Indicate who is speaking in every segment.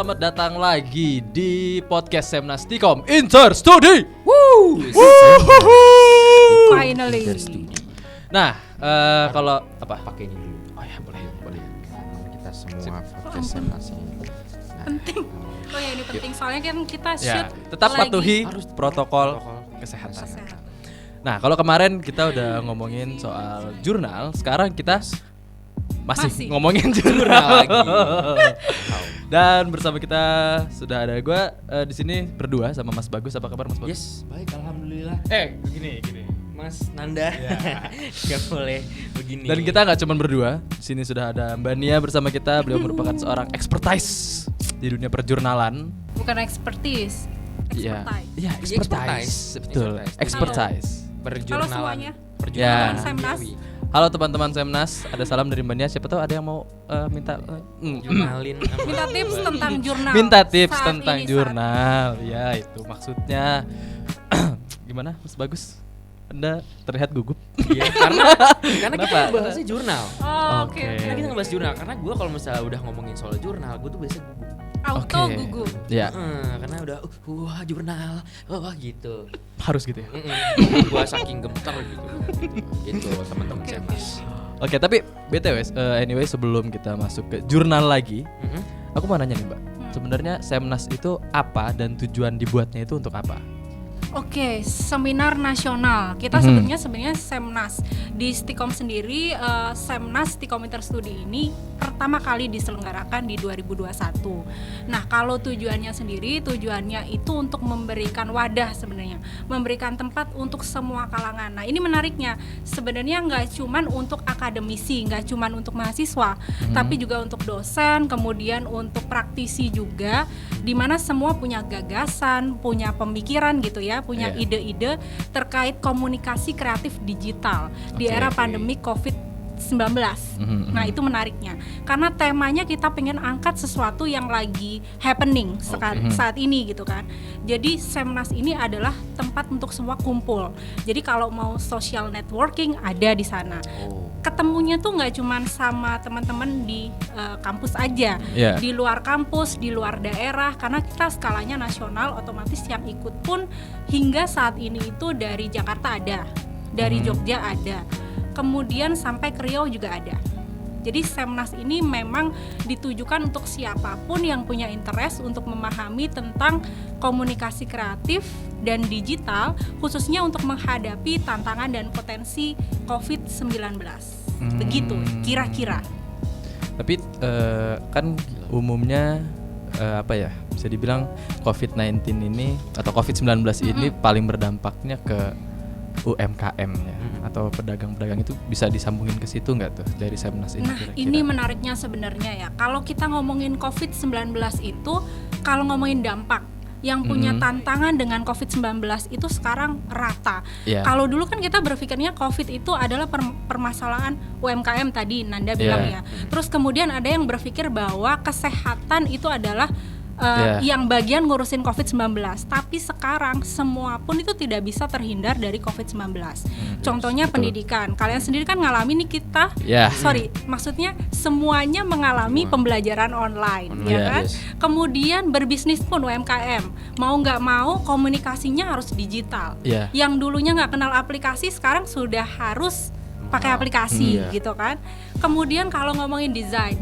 Speaker 1: selamat datang lagi di podcast Semnas Tikom Interstudi.
Speaker 2: Finally.
Speaker 1: Nah, kalau apa?
Speaker 3: Pakai ini dulu.
Speaker 1: Oh ya, boleh.
Speaker 3: Kita semua podcast Semnas ini.
Speaker 2: Penting. Oh ya ini penting soalnya kan kita shoot.
Speaker 1: Ya, tetap
Speaker 2: lagi.
Speaker 1: patuhi
Speaker 3: Harus
Speaker 1: protokol
Speaker 3: kesehatan.
Speaker 1: Nah, kalau kemarin kita udah ngomongin soal jurnal, sekarang kita masih ngomongin jurnal lagi. Dan bersama kita sudah ada gue di sini berdua sama Mas Bagus. Apa kabar Mas Bagus?
Speaker 3: Yes, baik alhamdulillah.
Speaker 1: Gini.
Speaker 3: Mas Nanda. Gak boleh begini.
Speaker 1: Dan kita nggak cuma berdua. Di sini sudah ada Mbak Nia bersama kita. Beliau merupakan seorang expertise di dunia perjurnalan.
Speaker 2: Bukan expertise.
Speaker 1: Iya,
Speaker 3: Expertise.
Speaker 1: expertise. Betul, expertise.
Speaker 2: Kalau semuanya.
Speaker 1: Ya.
Speaker 2: Semnas.
Speaker 1: Halo teman-teman Semnas, ada salam dari Mbak Nia. Siapa tahu ada yang mau minta
Speaker 3: Jurnalin.
Speaker 2: Minta tips tentang jurnal.
Speaker 1: minta tips
Speaker 2: saat
Speaker 1: tentang
Speaker 2: ini,
Speaker 1: jurnal. Ya, itu maksudnya. Gimana, Mas Bagus? Anda terlihat gugup.
Speaker 3: Iya, karena kita
Speaker 1: Kenapa?
Speaker 3: bahasnya jurnal.
Speaker 2: Oh,
Speaker 1: Oke.
Speaker 2: oke.
Speaker 3: Karena kita ngebahas jurnal, karena gue kalau misalnya udah ngomongin soal jurnal, gue tuh biasanya gugup.
Speaker 2: Auto
Speaker 1: Oke.
Speaker 2: gugup.
Speaker 1: Ya,
Speaker 3: Karena udah wah jurnal, wah gitu.
Speaker 1: harus gitu ya.
Speaker 3: Gue saking gemeter gitu. Gitu teman-teman Semnas.
Speaker 1: Oke, tapi BTW anyway sebelum kita masuk ke jurnal lagi, aku mau nanya nih, Mbak. Sebenarnya Semnas itu apa dan tujuan dibuatnya itu untuk apa?
Speaker 2: Oke, seminar nasional. Kita sebenarnya Semnas di Stikom sendiri, Semnas Stikom Interstudi ini pertama kali diselenggarakan di 2021. Nah, kalau tujuannya itu untuk memberikan wadah sebenarnya, memberikan tempat untuk semua kalangan. Nah, ini menariknya. Sebenarnya nggak cuman untuk akademisi, nggak cuman untuk mahasiswa, tapi juga untuk dosen, kemudian untuk praktisi juga, di mana semua punya gagasan, punya pemikiran gitu ya, punya ide-ide terkait komunikasi kreatif digital di era pandemi COVID-19. Nah, itu menariknya. Karena temanya kita pengen angkat sesuatu yang lagi happening saat ini gitu kan. Jadi Semnas ini adalah tempat untuk semua kumpul. Jadi kalau mau social networking ada di sana. Ketemunya tuh nggak cuman sama teman-teman di kampus aja, di luar kampus, di luar daerah, karena kita skalanya nasional, otomatis yang ikut pun hingga saat ini itu dari Jakarta ada, dari Jogja ada, kemudian sampai ke Riau juga ada. Jadi Semnas ini memang ditujukan untuk siapapun yang punya interest untuk memahami tentang komunikasi kreatif dan digital, khususnya untuk menghadapi tantangan dan potensi COVID-19. Begitu kira-kira.
Speaker 1: Tapi kan umumnya bisa dibilang COVID-19 ini atau COVID-19 ini paling berdampaknya ke UMKM ya, atau pedagang-pedagang itu bisa disambungin ke situ nggak tuh dari Semnas ini?
Speaker 2: Nah,
Speaker 1: kira-kira?
Speaker 2: ini menariknya sebenarnya ya. Kalau kita ngomongin COVID-19 itu, kalau ngomongin dampak yang punya tantangan dengan COVID-19 itu sekarang rata. Kalau dulu kan kita berpikirnya COVID itu adalah permasalahan UMKM tadi Nanda bilang ya. Terus kemudian ada yang berpikir bahwa kesehatan itu adalah yang bagian ngurusin COVID-19. Tapi sekarang semua pun itu tidak bisa terhindar dari COVID-19. Contohnya pendidikan. Kalian sendiri kan ngalamin nih kita. Maksudnya semuanya mengalami pembelajaran online, ya kan? Kemudian berbisnis pun UMKM. Mau nggak mau komunikasinya harus digital. Yang dulunya nggak kenal aplikasi sekarang sudah harus pakai aplikasi gitu kan. Kemudian kalau ngomongin desain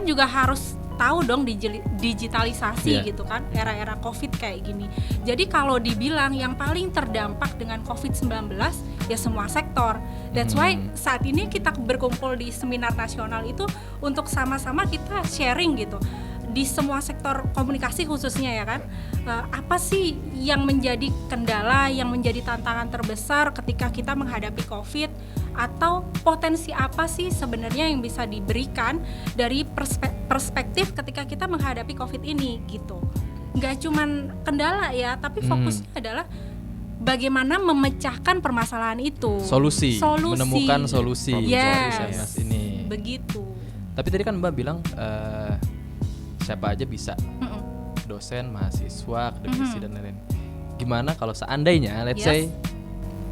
Speaker 2: juga harus tahu dong digitalisasi gitu kan, era-era COVID kayak gini. Jadi kalau dibilang yang paling terdampak dengan COVID-19 ya semua sektor. That's why saat ini kita berkumpul di seminar nasional itu untuk sama-sama kita sharing gitu di semua sektor komunikasi khususnya ya kan. Apa sih yang menjadi kendala, yang menjadi tantangan terbesar ketika kita menghadapi COVID, atau potensi apa sih sebenarnya yang bisa diberikan dari perspektif ketika kita menghadapi COVID ini gitu. Nggak cuman kendala ya, tapi fokusnya adalah bagaimana memecahkan permasalahan itu.
Speaker 1: Solusi. Menemukan solusi.
Speaker 2: Yes.
Speaker 1: Ini.
Speaker 2: Begitu.
Speaker 1: Tapi tadi kan Mbak bilang siapa aja bisa. Dosen, mahasiswa, akademisi dan lain-lain. Gimana kalau seandainya let's say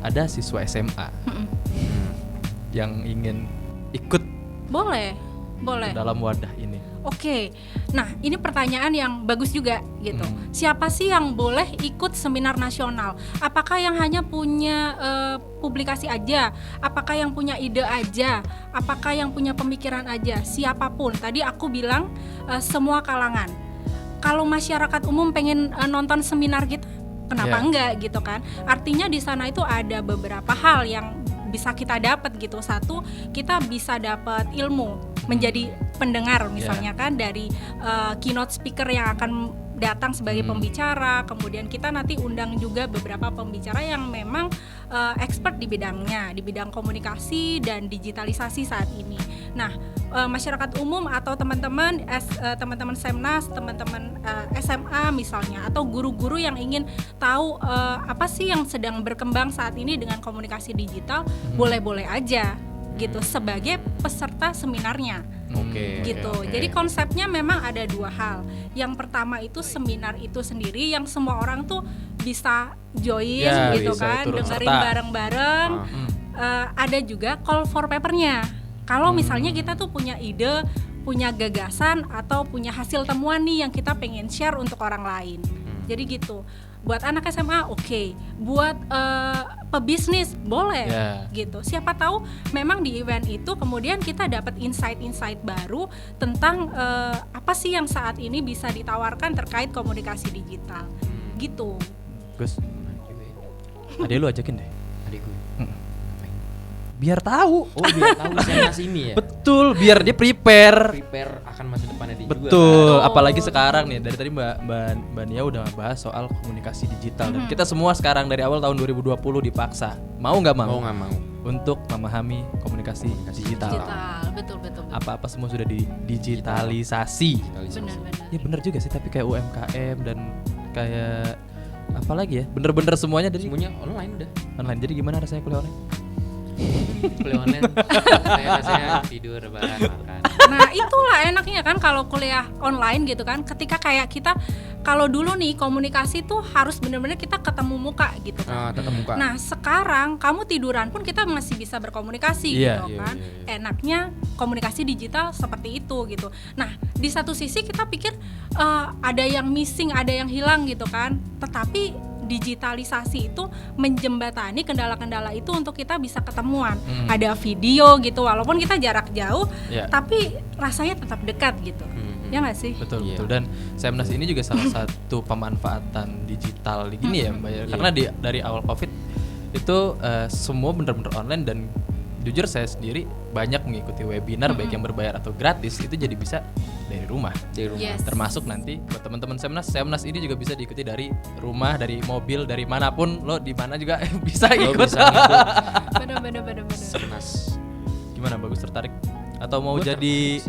Speaker 1: ada siswa SMA yang ingin ikut
Speaker 2: boleh
Speaker 1: dalam wadah ini?
Speaker 2: Oke. Nah, ini pertanyaan yang bagus juga gitu. Siapa sih yang boleh ikut seminar nasional? Apakah yang hanya punya publikasi aja? Apakah yang punya ide aja? Apakah yang punya pemikiran aja? Siapapun. Tadi aku bilang semua kalangan. Kalau masyarakat umum pengen nonton seminar kita, kenapa enggak gitu kan? Artinya di sana itu ada beberapa hal yang bisa kita dapat gitu. Satu, kita bisa dapat ilmu, menjadi pendengar misalnya kan dari keynote speaker yang akan datang sebagai pembicara. Kemudian kita nanti undang juga beberapa pembicara yang memang expert di bidangnya, di bidang komunikasi dan digitalisasi saat ini. Nah, masyarakat umum atau teman-teman Semnas, teman-teman SMA misalnya, atau guru-guru yang ingin tahu apa sih yang sedang berkembang saat ini dengan komunikasi digital, boleh-boleh aja gitu sebagai peserta seminarnya. Gitu. Jadi konsepnya memang ada dua hal. Yang pertama itu seminar itu sendiri yang semua orang tuh bisa join gitu
Speaker 1: bisa
Speaker 2: kan, dengerin bareng-bareng. Ada juga call for papernya. Kalau misalnya kita tuh punya ide, punya gagasan atau punya hasil temuan nih yang kita pengen share untuk orang lain. Jadi gitu. Buat anak SMA oke. Buat pebisnis boleh gitu. Siapa tahu memang di event itu kemudian kita dapat insight-insight baru tentang apa sih yang saat ini bisa ditawarkan terkait komunikasi digital. Gitu.
Speaker 1: Gus. Adek lu ajakin deh.
Speaker 3: Adik gue.
Speaker 1: Biar tahu.
Speaker 3: Oh, biar tahu Semnas ini ya.
Speaker 1: Betul, biar dia prepare
Speaker 3: akan masa depannya dia
Speaker 1: betul,
Speaker 3: juga.
Speaker 1: kan? Apalagi sekarang nih, dari tadi Mbak Nia udah bahas soal komunikasi digital dan kita semua sekarang dari awal tahun 2020 dipaksa mau nggak mau untuk memahami komunikasi digital.
Speaker 2: Betul.
Speaker 1: Apa-apa semua sudah digitalisasi.
Speaker 2: Benar.
Speaker 1: Ya benar juga sih, tapi kayak UMKM dan kayak apa lagi ya? Bener-bener semuanya dari
Speaker 3: semuanya online udah.
Speaker 1: Online. Jadi gimana rasanya kuliah online?
Speaker 3: Kuliah online saya tidur, rebahan, makan.
Speaker 2: Nah itulah enaknya kan kalau kuliah online gitu kan. Ketika kayak kita kalau dulu nih komunikasi tuh harus benar-benar kita ketemu muka gitu kan.
Speaker 3: Tetap muka.
Speaker 2: Nah sekarang kamu tiduran pun kita masih bisa berkomunikasi gitu kan. Enaknya komunikasi digital seperti itu gitu. Nah di satu sisi kita pikir ada yang missing, ada yang hilang gitu kan. Tetapi digitalisasi itu menjembatani kendala-kendala itu untuk kita bisa ketemuan. Ada video gitu walaupun kita jarak jauh tapi rasanya tetap dekat gitu. Ya nggak sih?
Speaker 1: Betul. Dan Semnas ini juga salah satu pemanfaatan digital gini ya Mbak ya. Karena dari awal Covid itu semua benar-benar online dan jujur saya sendiri banyak mengikuti webinar baik yang berbayar atau gratis itu jadi bisa dari rumah.
Speaker 2: Yes.
Speaker 1: Termasuk nanti buat teman-teman Semnas ini juga bisa diikuti dari rumah, dari mobil, dari manapun lo di mana juga bisa ikut.
Speaker 2: Bener.
Speaker 3: Semnas.
Speaker 1: Gimana, bagus, tertarik? Atau mau jadi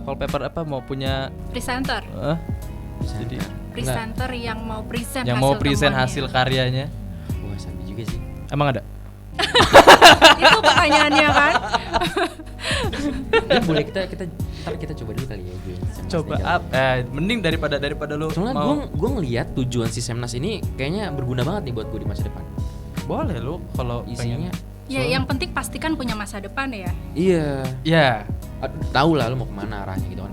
Speaker 1: call paper apa, mau punya
Speaker 2: presenter?
Speaker 1: Jadi
Speaker 2: Presenter yang mau present
Speaker 1: yang
Speaker 2: hasil
Speaker 1: mau present
Speaker 2: temuannya.
Speaker 1: hasil karyanya.
Speaker 3: Wah, sampai juga sih.
Speaker 1: Emang ada?
Speaker 2: Itu pertanyaannya kan.
Speaker 3: Ya, boleh kita coba dulu kali ya gue.
Speaker 1: Coba mending daripada lu
Speaker 3: soalnya
Speaker 1: mau.
Speaker 3: gue ngelihat tujuan si Semnas ini kayaknya berguna banget nih buat gue di masa depan.
Speaker 1: Boleh lu kalau
Speaker 3: Isinya
Speaker 2: Ya yang penting pastikan punya masa depan ya.
Speaker 3: iya.
Speaker 1: Ya.
Speaker 3: Tahu lah lu mau kemana arahnya gitu kan.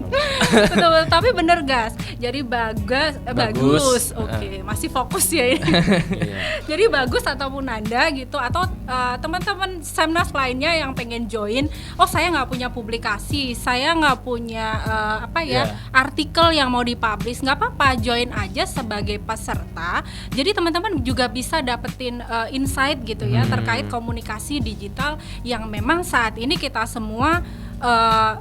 Speaker 2: Betul, tapi bener Gas. Jadi bagus. Oke, masih fokus ya ini. Jadi bagus ataupun Nanda gitu atau teman-teman Semnas lainnya yang pengen join. Oh saya nggak punya publikasi, saya nggak punya artikel yang mau dipublish, nggak apa-apa, join aja sebagai peserta. Jadi teman-teman juga bisa dapetin insight gitu ya terkait komunikasi digital yang memang saat ini kita semua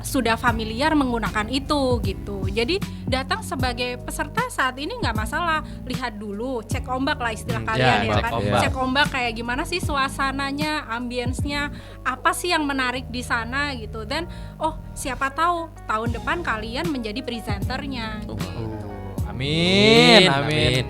Speaker 2: sudah familiar menggunakan itu gitu. Jadi datang sebagai peserta saat ini nggak masalah, lihat dulu, cek ombak lah istilah kalian ya kan. Cek ombak kayak gimana sih suasananya, ambience-nya, apa sih yang menarik di sana gitu. Dan siapa tahu tahun depan kalian menjadi presenternya.
Speaker 1: Amin.